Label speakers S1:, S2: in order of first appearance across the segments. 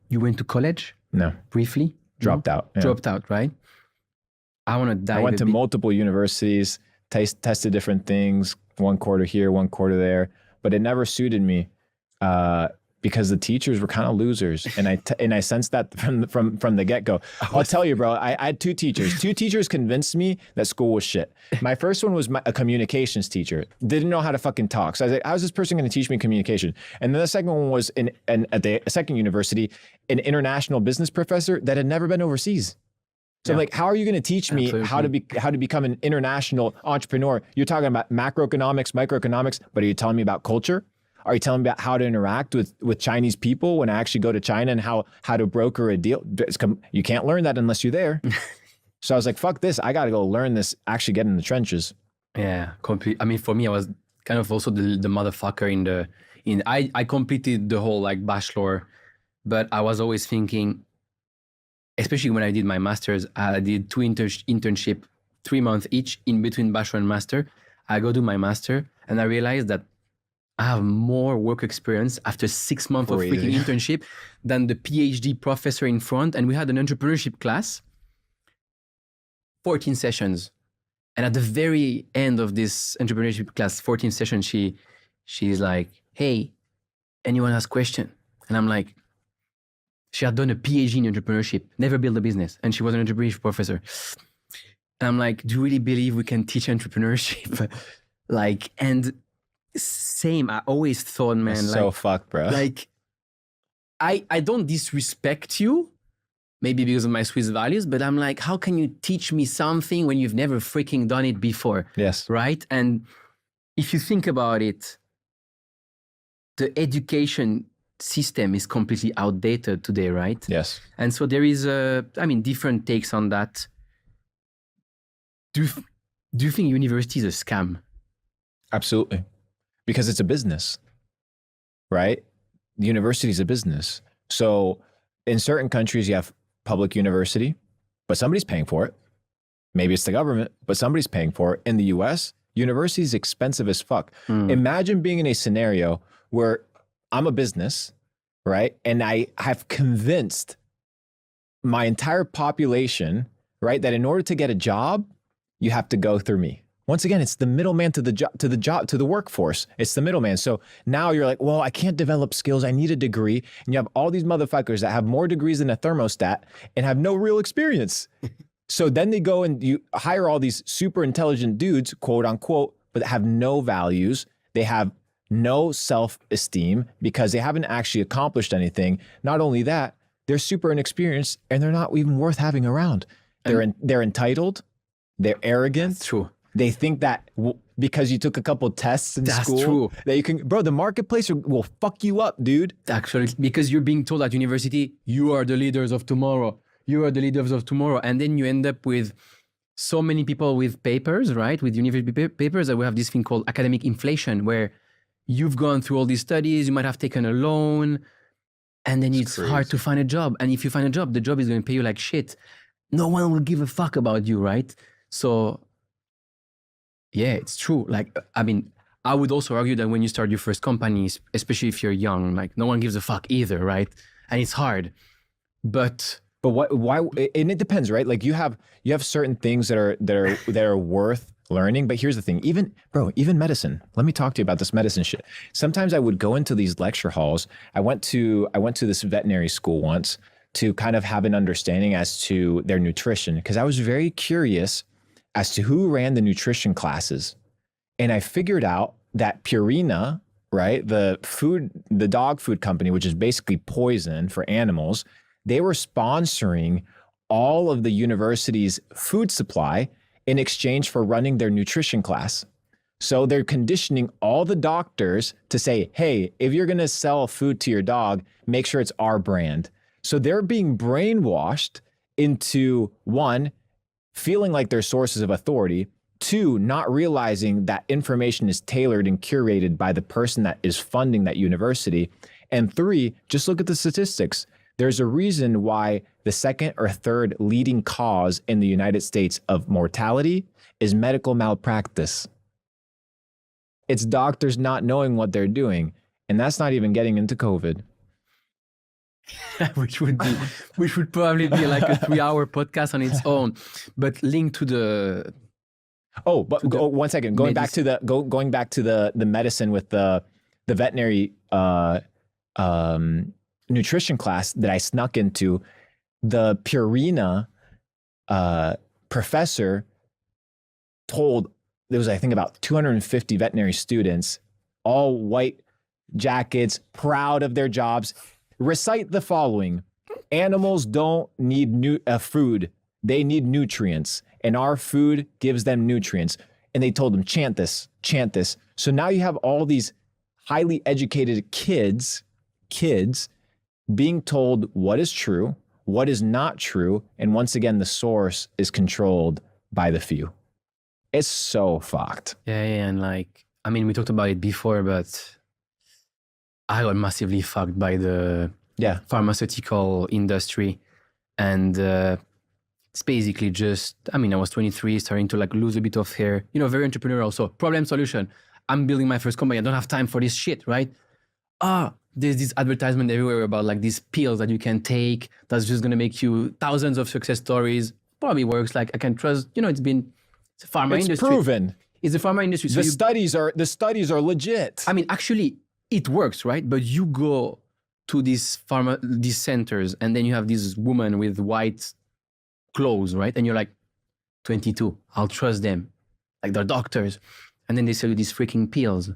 S1: You went to college?
S2: No.
S1: Briefly?
S2: Dropped out. Yeah.
S1: Dropped out, right? I want to dive
S2: I went to multiple universities, tested different things, 1 quarter here, 1 quarter there, but it never suited me because the teachers were kind of losers, and I sensed that from the get-go. I'll tell you, bro, I had 2 teachers. 2 teachers convinced me that school was shit. My first one was a communications teacher. Didn't know how to fucking talk. So I was like, how's this person going to teach me communication? And then the second one was at the second university, an international business professor that had never been overseas. So I'm like, how are you going to teach me how to become an international entrepreneur? You're talking about macroeconomics, microeconomics, but are you telling me about culture? Are you telling me about how to interact with Chinese people when I actually go to China and how to broker a deal? You can't learn that unless you're there. So I was like, fuck this. I got to go learn this, actually get in the trenches.
S1: Yeah, I mean, for me, I was kind of also the motherfucker I completed the whole like bachelor, but I was always thinking, especially when I did my master's, I did 2 internship, 3 months each in between bachelor and master. I go do my master and I realized that I have more work experience after 6 months of freaking internship than the PhD professor in front. And we had an entrepreneurship class, 14 sessions. And at the very end of this entrepreneurship class, 14 sessions, she's like, hey, anyone has question? And I'm like, she had done a PhD in entrepreneurship, never built a business. And she was an entrepreneurship professor. And I'm like, do you really believe we can teach entrepreneurship? Like, and same, I always thought, man,
S2: that's so fucked, bro.
S1: Like, I don't disrespect you, maybe because of my Swiss values, but I'm like, how can you teach me something when you've never freaking done it before?
S2: Yes.
S1: Right? And if you think about it, the education system is completely outdated today, right?
S2: Yes.
S1: And so there is different takes on that. Do you think university is a scam?
S2: Absolutely. Because it's a business, right? The university is a business. So in certain countries, you have public university, but somebody's paying for it. Maybe it's the government, but somebody's paying for it. In the US, university is expensive as fuck. Imagine being in a scenario where I'm a business, right? And I have convinced my entire population, right, that in order to get a job, you have to go through me. Once again, it's the middleman to the workforce. It's the middleman. So now you're like, well, I can't develop skills. I need a degree. And you have all these motherfuckers that have more degrees than a thermostat and have no real experience. So then they go and you hire all these super intelligent dudes, quote unquote, but have no values. They have no self-esteem because they haven't actually accomplished anything. Not only that, they're super inexperienced and they're not even worth having around. They're entitled. They're arrogant.
S1: That's true.
S2: They think that because you took a couple tests in school,
S1: that's true.
S2: That you can, bro, the marketplace will fuck you up, dude.
S1: Actually, because you're being told at university, you are the leaders of tomorrow. You are the leaders of tomorrow. And then you end up with so many people with papers, right? With university papers, that we have this thing called academic inflation, where you've gone through all these studies, you might have taken a loan, and then it's hard to find a job. And if you find a job, the job is going to pay you like shit. No one will give a fuck about you, right? So yeah, it's true. Like, I mean, I would also argue that when you start your first company, especially if you're young, like no one gives a fuck either, right? And it's hard. But
S2: why? And it depends, right? Like you have certain things that are worth learning. But here's the thing, even medicine. Let me talk to you about this medicine shit. Sometimes I would go into these lecture halls. I went to this veterinary school once to kind of have an understanding as to their nutrition, because I was very curious as to who ran the nutrition classes. And I figured out that Purina, right, the dog food company, which is basically poison for animals, they were sponsoring all of the university's food supply in exchange for running their nutrition class. So they're conditioning all the doctors to say, hey, if you're going to sell food to your dog, make sure it's our brand. So they're being brainwashed into, one, feeling like they're sources of authority, two, not realizing that information is tailored and curated by the person that is funding that university, and three, just look at the statistics. There's a reason why the second or third leading cause in the United States of mortality is medical malpractice. It's doctors not knowing what they're doing, and that's not even getting into COVID.
S1: which would probably be like a 3-hour podcast on its own, but linked to the.
S2: Oh, but
S1: the
S2: 1 second. Going back to the medicine with the veterinary nutrition class that I snuck into, the Purina professor told, there was, I think, about 250 veterinary students, all white jackets, proud of their jobs, recite the following: animals don't need food, they need nutrients, and our food gives them nutrients. And they told them, chant this, chant this. So now you have all these highly educated kids being told what is true, what is not true, and once again, the source is controlled by the few. It's so fucked.
S1: Yeah, and like, I mean, we talked about it before, but I got massively fucked by the pharmaceutical industry. And it's basically just, I mean, I was 23, starting to like lose a bit of hair, you know, very entrepreneurial. So problem, solution. I'm building my first company. I don't have time for this shit, right? There's this advertisement everywhere about like these pills that you can take that's just going to make you thousands of success stories. Probably works. Like, I can trust, you know, it's a pharma industry.
S2: It's proven.
S1: It's a pharma industry. So
S2: the studies are legit.
S1: I mean, actually, it works, right? But you go to these centers, and then you have this woman with white clothes, right? And you're like, 22, I'll trust them. Like, they're doctors. And then they sell you these freaking pills,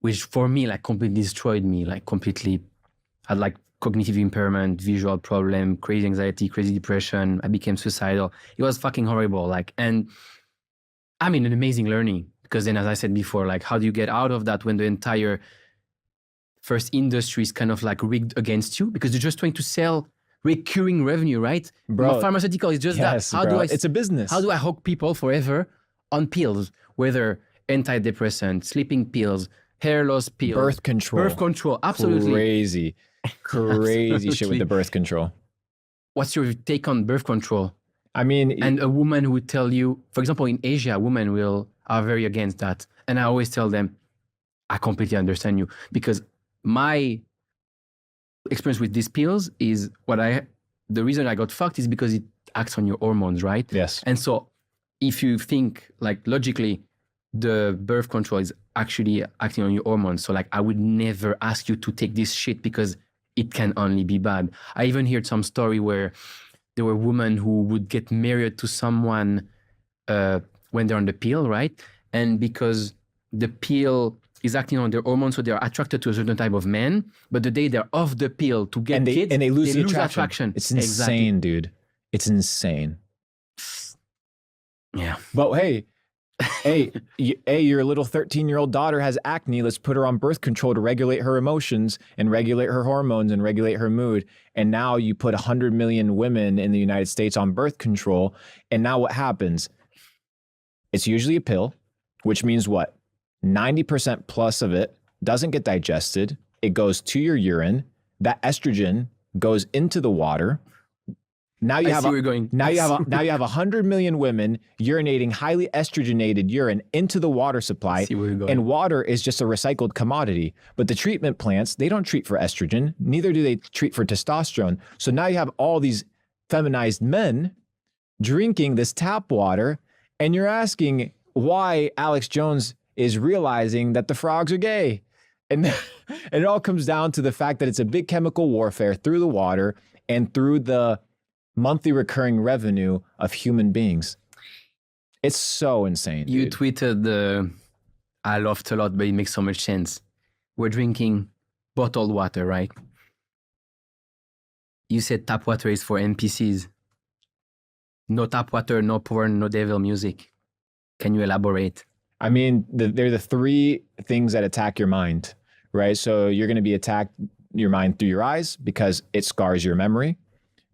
S1: which for me, like, completely destroyed me. Like, completely had like cognitive impairment, visual problem, crazy anxiety, crazy depression. I became suicidal. It was fucking horrible. Like, and I mean, an amazing learning, because then, as I said before, like, how do you get out of that when the entire first industry is kind of like rigged against you, because you're just trying to sell recurring revenue, right?
S2: Bro,
S1: pharmaceutical is just that.
S2: It's a business.
S1: How do I hook people forever on pills, whether antidepressant, sleeping pills, hair loss pills,
S2: birth control,
S1: absolutely
S2: crazy shit with the birth control.
S1: What's your take on birth control?
S2: I mean,
S1: and a woman would tell you, for example, in Asia, women are very against that, and I always tell them, I completely understand you, because my experience with these pills is the reason I got fucked is because it acts on your hormones, right?
S2: Yes.
S1: And so if you think like logically, the birth control is actually acting on your hormones. So like, I would never ask you to take this shit because it can only be bad. I even heard some story where there were women who would get married to someone when they're on the pill, right? And because the pill is acting on their hormones, so they are attracted to a certain type of man. But the day they're off the pill to get kids,
S2: they lose
S1: the
S2: attraction. It's insane, dude. It's insane.
S1: Yeah.
S2: But hey, your little 13-year-old daughter has acne. Let's put her on birth control to regulate her emotions and regulate her hormones and regulate her mood. And now you put 100 million women in the United States on birth control. And now what happens? It's usually a pill, which means what? 90% plus of it doesn't get digested. It goes to your urine. That estrogen goes into the water. Now you have 100 million women urinating highly estrogenated urine into the water supply. And water is just a recycled commodity. But the treatment plants, they don't treat for estrogen. Neither do they treat for testosterone. So now you have all these feminized men drinking this tap water, and you're asking why Alex Jones is realizing that the frogs are gay. And it all comes down to the fact that it's a big chemical warfare through the water and through the monthly recurring revenue of human beings. It's so insane.
S1: You
S2: dude.
S1: Tweeted, I laughed a lot, but it makes so much sense. We're drinking bottled water, right? You said tap water is for NPCs. No tap water, no porn, no devil music. Can you elaborate?
S2: I mean, they're the three things that attack your mind, right? So you're going to be attacked your mind through your eyes because it scars your memory.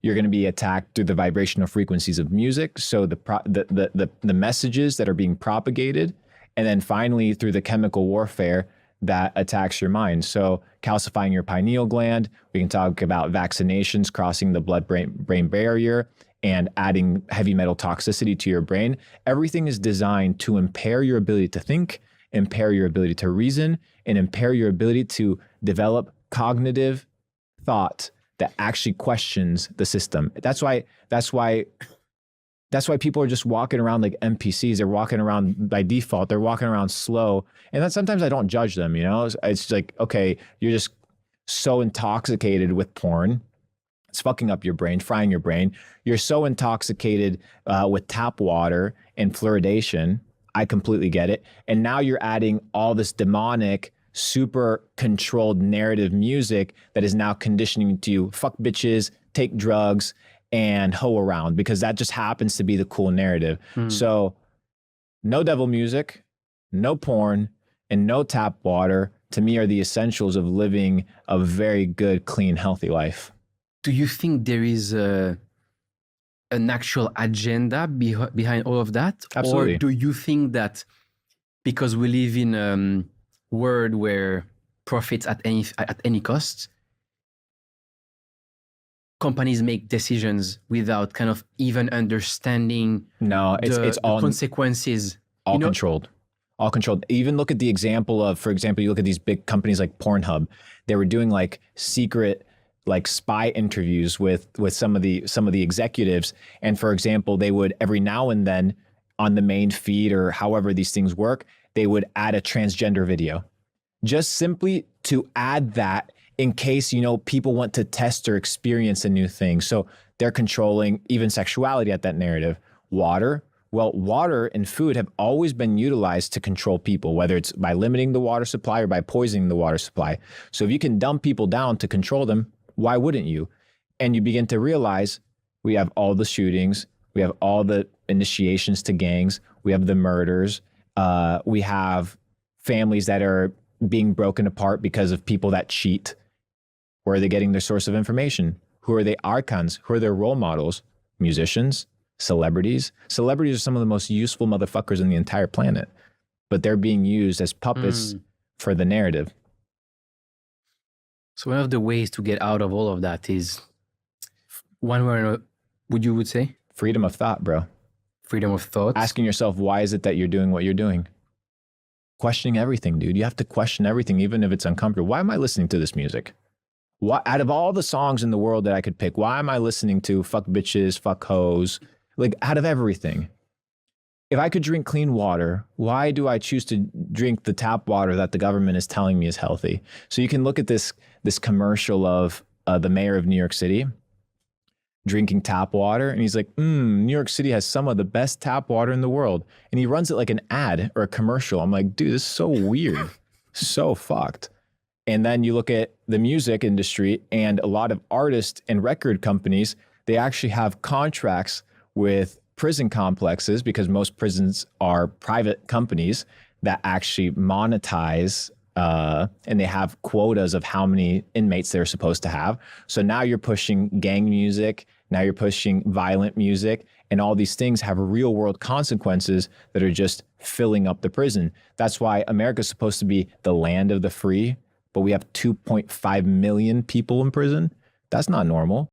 S2: You're going to be attacked through the vibrational frequencies of music, so the messages that are being propagated, and then finally through the chemical warfare that attacks your mind. So calcifying your pineal gland. We can talk about vaccinations crossing the blood-brain barrier and adding heavy metal toxicity to your brain. Everything is designed to impair your ability to think, impair your ability to reason, and impair your ability to develop cognitive thought that actually questions the system. That's why people are just walking around like NPCs. They're walking around by default. They're walking around slow. And then sometimes I don't judge them, you know? It's like, okay, you're just so intoxicated with porn. It's fucking up your brain, frying your brain. You're so intoxicated with tap water and fluoridation. I completely get it. And now you're adding all this demonic, super controlled narrative music that is now conditioning to fuck bitches, take drugs, and hoe around, because that just happens to be the cool narrative. So no devil music, no porn, and no tap water, to me, are the essentials of living a very good, clean, healthy life.
S1: Do you think there is an actual agenda behind all of that?
S2: Absolutely.
S1: Or do you think that because we live in a world where profits at any cost, companies make decisions without kind of even understanding
S2: it's all
S1: consequences?
S2: All controlled. All controlled. Even look at the example of, for example, you look at these big companies like Pornhub. They were doing like secret, like spy interviews with some of the executives. And for example, they would every now and then on the main feed or however these things work, they would add a transgender video, just simply to add that in case, you know, people want to test or experience a new thing. So they're controlling even sexuality at that narrative. Water. Well, water and food have always been utilized to control people, whether it's by limiting the water supply or by poisoning the water supply. So if you can dumb people down to control them, why wouldn't you? And you begin to realize we have all the shootings, we have all the initiations to gangs, we have the murders, we have families that are being broken apart because of people that cheat. Where are they getting their source of information? Who are the icons? Who are their role models? Musicians, celebrities. Celebrities are some of the most useful motherfuckers on the entire planet, but they're being used as puppets for the narrative.
S1: So one of the ways to get out of all of that is one word, would say?
S2: Freedom of thought, bro.
S1: Freedom of thought.
S2: Asking yourself, why is it that you're doing what you're doing? Questioning everything, dude. You have to question everything, even if it's uncomfortable. Why am I listening to this music? Why, out of all the songs in the world that I could pick, why am I listening to fuck bitches, fuck hoes? Like, out of everything. If I could drink clean water, why do I choose to drink the tap water that the government is telling me is healthy? So you can look at this commercial of the mayor of New York City drinking tap water. And he's like, New York City has some of the best tap water in the world. And he runs it like an ad or a commercial. I'm like, dude, this is so weird. So fucked. And then you look at the music industry, and a lot of artists and record companies, they actually have contracts with prison complexes, because most prisons are private companies that actually monetize and they have quotas of how many inmates they're supposed to have. So now you're pushing gang music, now you're pushing violent music, and all these things have real world consequences that are just filling up the prison. That's why America's supposed to be the land of the free, but we have 2.5 million people in prison. That's not normal.